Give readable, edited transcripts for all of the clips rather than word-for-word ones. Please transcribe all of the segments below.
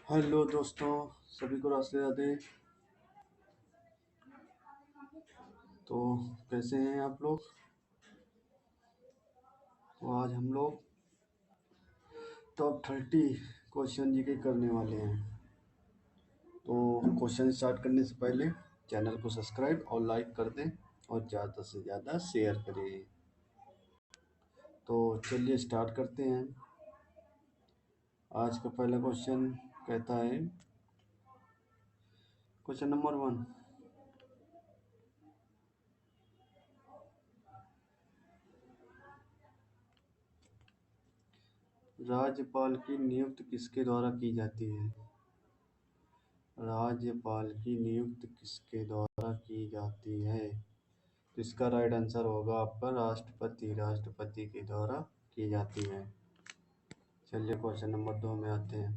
Hello दोस्तों, सभी को रास्ते राधे। तो कैसे हैं आप लोग? तो आज हम लोग टॉप 30 क्वेश्चन जी के करने वाले हैं। तो क्वेश्चन स्टार्ट करने से पहले चैनल को सब्सक्राइब और लाइक कर दें और ज़्यादा से ज़्यादा शेयर करें। तो चलिए स्टार्ट करते हैं। आज का पहला क्वेश्चन कहता है, क्वेश्चन नंबर 1, राज्यपाल की नियुक्ति किसके द्वारा की जाती है? राज्यपाल की नियुक्ति किसके द्वारा की जाती है? तो इसका राइट आंसर होगा आपका राष्ट्रपति के द्वारा की जाती है। चलिए क्वेश्चन नंबर 2 में आते हैं।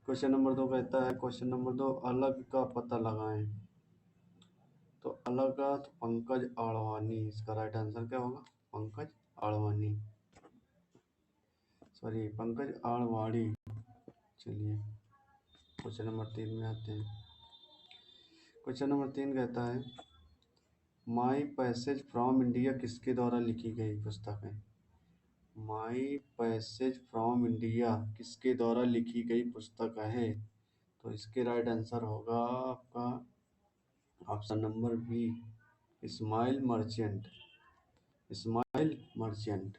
क्वेश्चन नंबर 2 कहता है, क्वेश्चन नंबर 2, अलग का पता लगाएं। तो अलग का तो पंकज आडवाणी, इसका राइट आंसर क्या होगा? पंकज आडवाणी, सॉरी पंकज आडवाणी। चलिए क्वेश्चन नंबर 3 में आते हैं। क्वेश्चन नंबर 3 कहता है, माई पैसेज फ्रॉम इंडिया किसके द्वारा लिखी गई पुस्तक है? माई पैसेज फ्रॉम इंडिया किसके द्वारा लिखी गई पुस्तक है? तो इसके राइट आंसर होगा आपका option number B, Ismail Merchant. Ismail Merchant.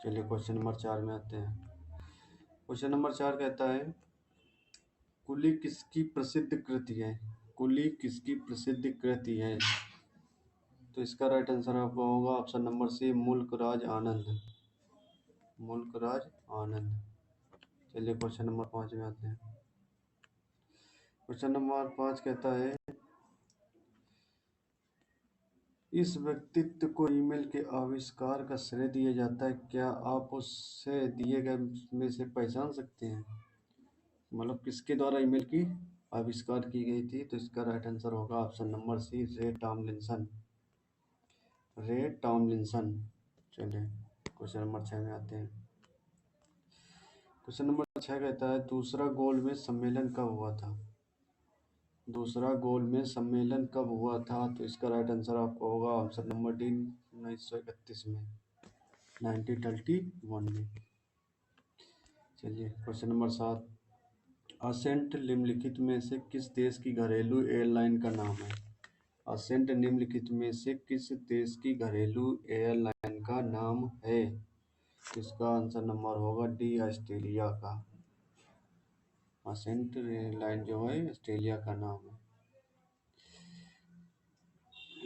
चलिए क्वेश्चन नंबर 4 में आते हैं। क्वेश्चन नंबर 4 कहता है, कुली किसकी प्रसिद्ध कृति है? कुली किसकी प्रसिद्ध कृति है? तो इसका राइट आंसर आपका होगा ऑप्शन नंबर सी, मुल्क राज आनंद। मुल्क राज आनंद। चलिए क्वेश्चन नंबर 5 में आते हैं। क्वेश्चन नंबर 5 कहता है, इस व्यक्तित्व को ईमेल के आविष्कार का श्रेय दिया जाता है, क्या आप उससे दिए गए में से पहचान सकते हैं? मतलब किसके द्वारा ईमेल की आविष्कार की गई थी? तो इसका राइट आंसर होगा ऑप्शन नंबर सी, रे टॉमलिंसन। रे टॉमलिंसन। चलिए क्वेश्चन नंबर 6 में आते हैं। क्वेश्चन नंबर 6 कहता है, दूसरा गोल में सम्मेलन कब हुआ था? दूसरा गोल में सम्मेलन कब हुआ था? तो इसका राइट आंसर आपको होगा ऑप्शन नंबर डी, 1931 में, 1931 में। चलिए क्वेश्चन नंबर 7, असेंट निम्नलिखित में से किस देश की घरेलू एयरलाइन का नाम है? असेंट निम्नलिखित में से किस देश की घरेलू एयरलाइन का नाम है? इसका आंसर नंबर होगा डी, ऑस्ट्रेलिया का। असेंट एयरलाइन जो है ऑस्ट्रेलिया का नाम है,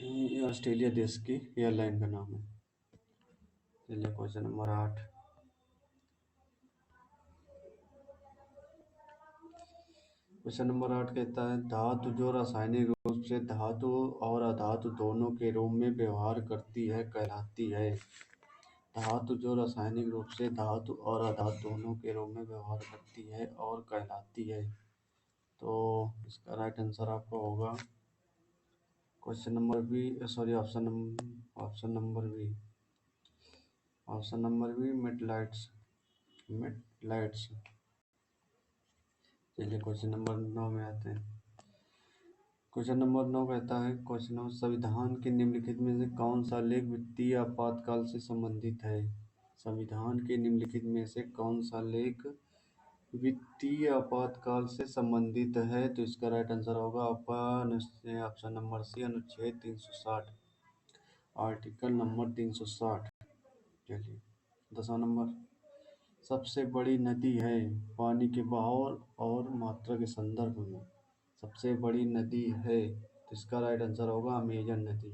ये ऑस्ट्रेलिया देश की एयरलाइन का नाम है। चलिए क्वेश्चन नंबर 8। क्वेश्चन नंबर 8 कहता है, धातु जो रासायनिक रूप से धातु और अधातु दोनों के रूप में व्यवहार करती है कहलाती है? धातु जो रासायनिक रूप से धातु और अधातु दोनों के रूप में व्यवहार करती है और कहलाती है। तो इसका राइट आंसर आपका होगा question number B, sorry option number B, option number B, मेटलाइट्स। मेटलाइट्स। चलिए क्वेश्चन नंबर 9 में आते हैं। क्वेश्चन नंबर 9 कहता है, क्वेश्चन नंबर, संविधान के निम्नलिखित में से कौन सा लेख वित्तीय आपातकाल से संबंधित है? संविधान के निम्नलिखित में से कौन सा लेख वित्तीय आपातकाल से संबंधित है? तो इसका राइट आंसर होगा आपका ऑप्शन नंबर सी, अनुच्छेद 360, आर्टिकल नंबर 360। चलिए 10वां नंबर, सबसे बड़ी नदी है पानी के बहाव और मात्रा के संदर्भ में, सबसे बड़ी नदी है, तो इसका राइट आंसर होगा अमेजन नदी,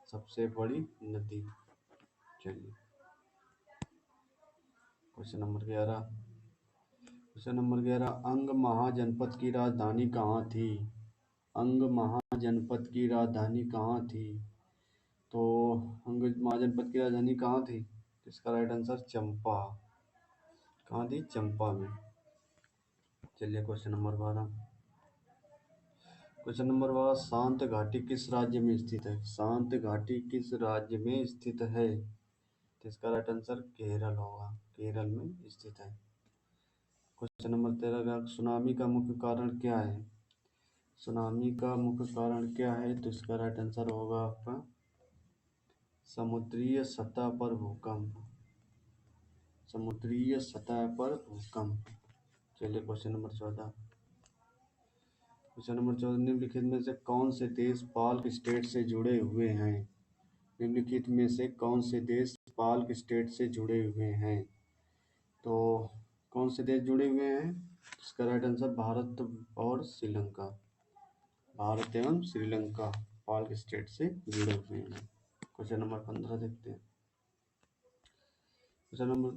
सबसे बड़ी नदी। चलिए क्वेश्चन नंबर 11। क्वेश्चन नंबर 11, अंग महाजनपद की राजधानी कहाँ थी? अंग महाजनपद की राजधानी कहाँ थी? तो अंग महाजनपद की राजधानी कहाँ थी? तो इसका राइट आंसर चंपा। कहाँ थी? चंपा में। चलिए क्वेश्चन नंबर 12। क्वेश्चन नंबर 12, शांत घाटी किस राज्य में स्थित है? शांत घाटी किस राज्य में स्थित है? तो इसका राइट आंसर केरल होगा, केरल में स्थित है। क्वेश्चन नंबर 13 का सुनामी का मुख्य कारण क्या है? सुनामी का मुख्य कारण क्या है? तो इसका राइट आंसर होगा आपका समुद्रीय सतह पर भूकंप। समुद्रीय सतह पर भूकंप। चलिए क्वेश्चन नंबर 14। क्वेश्चन नंबर 14, निम्नलिखित में से कौन से देश पाल्क स्टेट से जुड़े हुए हैं? निम्नलिखित में से कौन से देश पाल्क स्टेट से जुड़े हुए हैं? तो कौन से देश जुड़े हुए हैं? इसका राइट आंसर भारत और श्रीलंका। भारत एवं श्रीलंका पाल्क स्टेट से जुड़े हुए हैं। क्वेश्चन नंबर 15 देखते हैं। क्वेश्चन नंबर,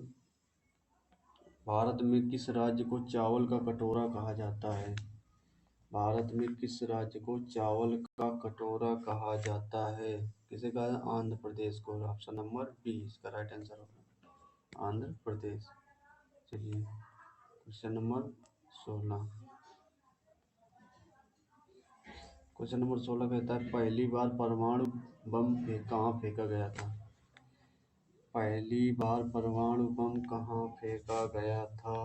भारत में किस राज्य को चावल का कटोरा कहा जाता है? भारत में किस राज्य को चावल का कटोरा कहा जाता है? किसे कहा है? आंध्र प्रदेश को। ऑप्शन नंबर बी इसका राइट आंसर होगा, आंध्र प्रदेश। चलिए क्वेश्चन नंबर 16। क्वेश्चन नंबर 16 कहता है पहली बार परमाणु बम कहाँ फेंका गया था? पहली बार परमाणु बम कहाँ फेंका गया था?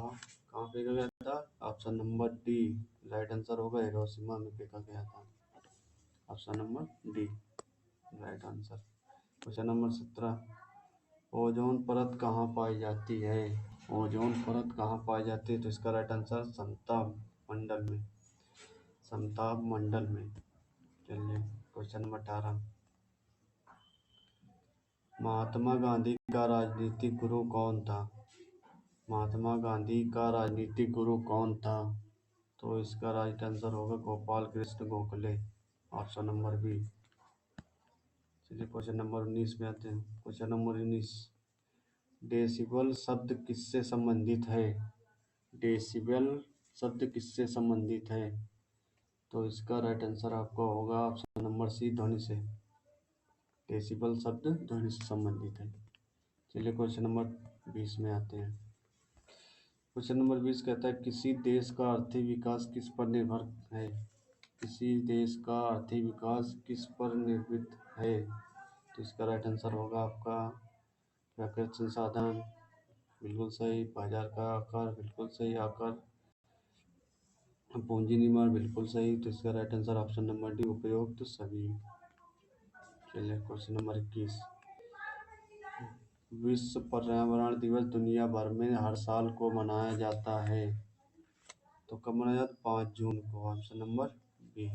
कहाँ फेंका गया था? Option number D right answer होगा, हिरोशिमा में फेंका गया था। Option number D right answer. Question number 17, ozone परत कहाँ पाई जाती है? ओजोन परत कहाँ पाई जाती है? तो इसका राइट आंसर समताप मंडल में। समताप मंडल में। चलिए क्वेश्चन नंबर 18, महात्मा गांधी का राजनीतिक गुरु कौन था? महात्मा गांधी का राजनीतिक गुरु कौन था? तो इसका राइट आंसर होगा Gopal Krishna Gokhale. Option number B. चलिए क्वेश्चन नंबर 19 में आते हैं। क्वेश्चन नंबर 19, डेसिबल शब्द किससे संबंधित है? डेसिबल शब्द किससे संबंधित है? तो इसका राइट आंसर आपका होगा ऑप्शन नंबर सी, ध्वनि से। डेसिबल शब्द ध्वनि से संबंधित है। चलिए क्वेश्चन नंबर 20 में आते हैं। क्वेश्चन नंबर 20 कहता है किसी देश का आर्थिक विकास किस पर निर्भर है? किसी देश का आर्थिक विकास किस पर निर्भर है? तो इसका राइट आंसर होगा आपका प्राकृतिक संसाधन, बिल्कुल सही। बाजार का आकार, बिल्कुल सही। आकार, पूंजी निर्माण, बिल्कुल सही। तो इसका right answer option number D, उपयुक्त सभी। चलिए क्वेश्चन नंबर 21, विश्व पर्यावरण दिवस दुनिया भर में हर साल को मनाया जाता है। तो कब मनाया जाता है? 5 जून को। ऑप्शन नंबर बी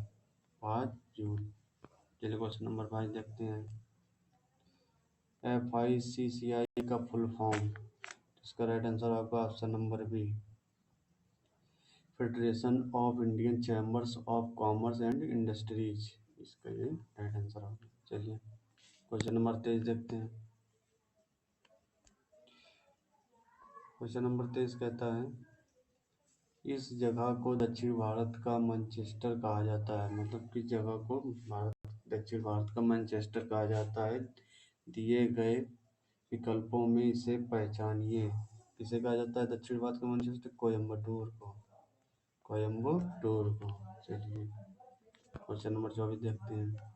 5 जून। चलिए क्वेश्चन नंबर 22 देखते हैं। FICCI का फुल फॉर्म? इसका राइट आंसर आपका option number B, Federation of Indian Chambers of Commerce and Industries. इसका ये राइट आंसर होगा। चलिए क्वेश्चन नंबर 23 देखते हैं। क्वेश्चन नंबर 23 कहता है इस जगह को दक्षिण भारत का मैनचेस्टर कहा जाता है। मतलब किस जगह को दक्षिण भारत का मैनचेस्टर कहा जाता है? दिए गए विकल्पों में इसे पहचानिए। किसे कहा जाता है दक्षिण भारत का मैनचेस्टर? कोयम्बटूर को। कोयम्बटूर को। चलिए क्वेश्चन नंबर 24 देखते हैं।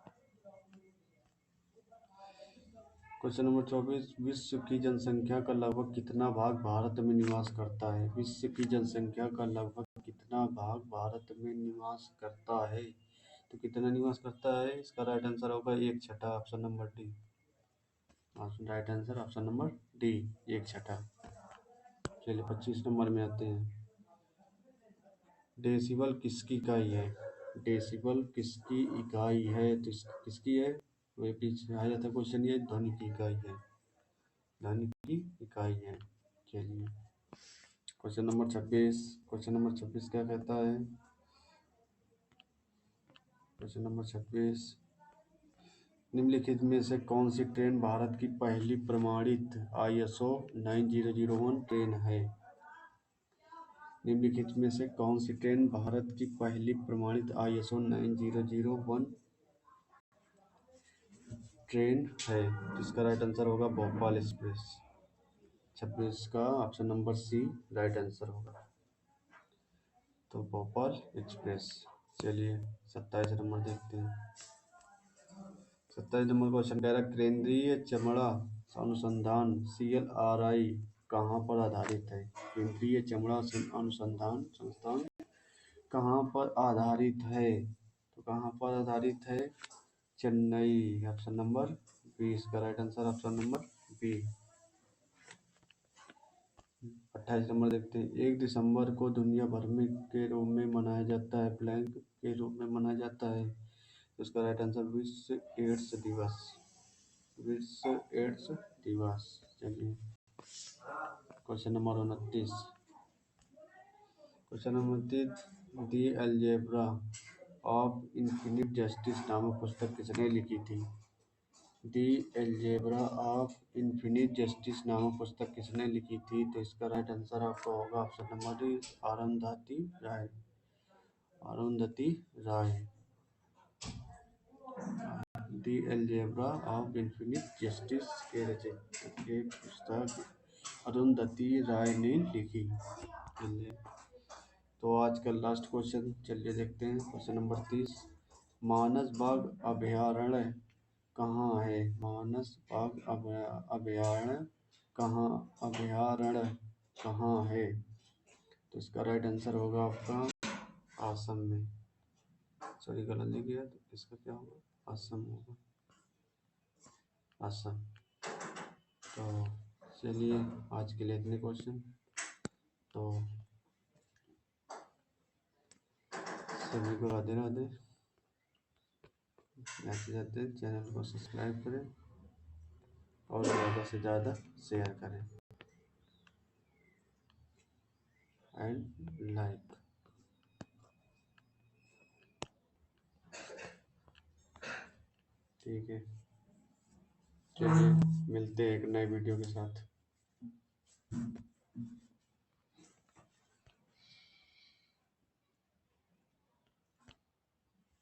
क्वेश्चन नंबर 24, विश्व की जनसंख्या का लगभग कितना भाग भारत में निवास करता है? विश्व की जनसंख्या का लगभग कितना भाग भारत में निवास करता है? तो कितना निवास करता है? इसका राइट आंसर होगा 1/6। Option number D. Right answer option number D 1/6। चलिए 25 नंबर में आते हैं। डेसिबल किसकी इकाई है? डेसिबल किसकी इकाई है? तो किसकी है? वही पीछे आ जाता है क्वेश्चन, ये ध्वनि की इकाई है। ध्वनि की इकाई है। चलिए क्वेश्चन नंबर 26। क्वेश्चन नंबर 26 क्या कहता है? क्वेश्चन नंबर 26, निम्नलिखित में से कौन सी ट्रेन भारत की पहली प्रमाणित ISO 9001 ट्रेन है? निम्नलिखित में से कौन सी ट्रेन भारत की पहली प्रमाणित ISO 9001 ट्रेन है? इसका राइट आंसर होगा भोपाल एक्सप्रेस। 26 का option number C right answer होगा, तो भोपाल एक्सप्रेस। चलिए 27 नंबर देखते हैं। 27 नंबर क्वेश्चन कह रहा है केंद्रीय चमड़ा अनुसंधान CLRI कहाँ पर आधारित है? केंद्रीय चमड़ा अनुसंधान संस्थान कहाँ पर आधारित है? तो कहाँ पर आधारित है? चेन्नई। ऑप्शन नंबर बी इसका right answer, option number B. 28 number देखते हैं। 1 दिसंबर को दुनिया भर में के रूप में मनाया जाता है, ब्लैंक के रूप में मनाया जाता है। तो इसका राइट आंसर विश्व एड्स दिवस। विश्व एड्स दिवस। चलिए question number 29। Question number 29, the algebra of infinite justice नामक पुस्तक किसने लिखी थी? दी अलजेब्रा ऑफ इन्फिनिट जस्टिस नामक पुस्तक किसने लिखी थी? तो इसका राइट आंसर आपका होगा option number D, Arundhati Roy. Arundhati Roy. The algebra of infinite justice के रचयिता के पुस्तक अरुंधति राय ने लिखी। चलिए तो आज का लास्ट क्वेश्चन, चलिए देखते हैं क्वेश्चन नंबर 30। मानस बाग अभयारण्य कहाँ है? मानस बाग अभयारण्य कहाँ है? तो इसका राइट आंसर होगा आपका असम में। सॉरी गलत लिख गया, तो इसका क्या होगा? असम होगा, असम। तो चलिए आज के लिए इतने क्वेश्चन। तो सभी को राधे राधे। जाते जाते चैनल को सब्सक्राइब करें और ज़्यादा से ज़्यादा शेयर करें एंड लाइक। ठीक है, चलिए मिलते हैं एक नए वीडियो के साथ।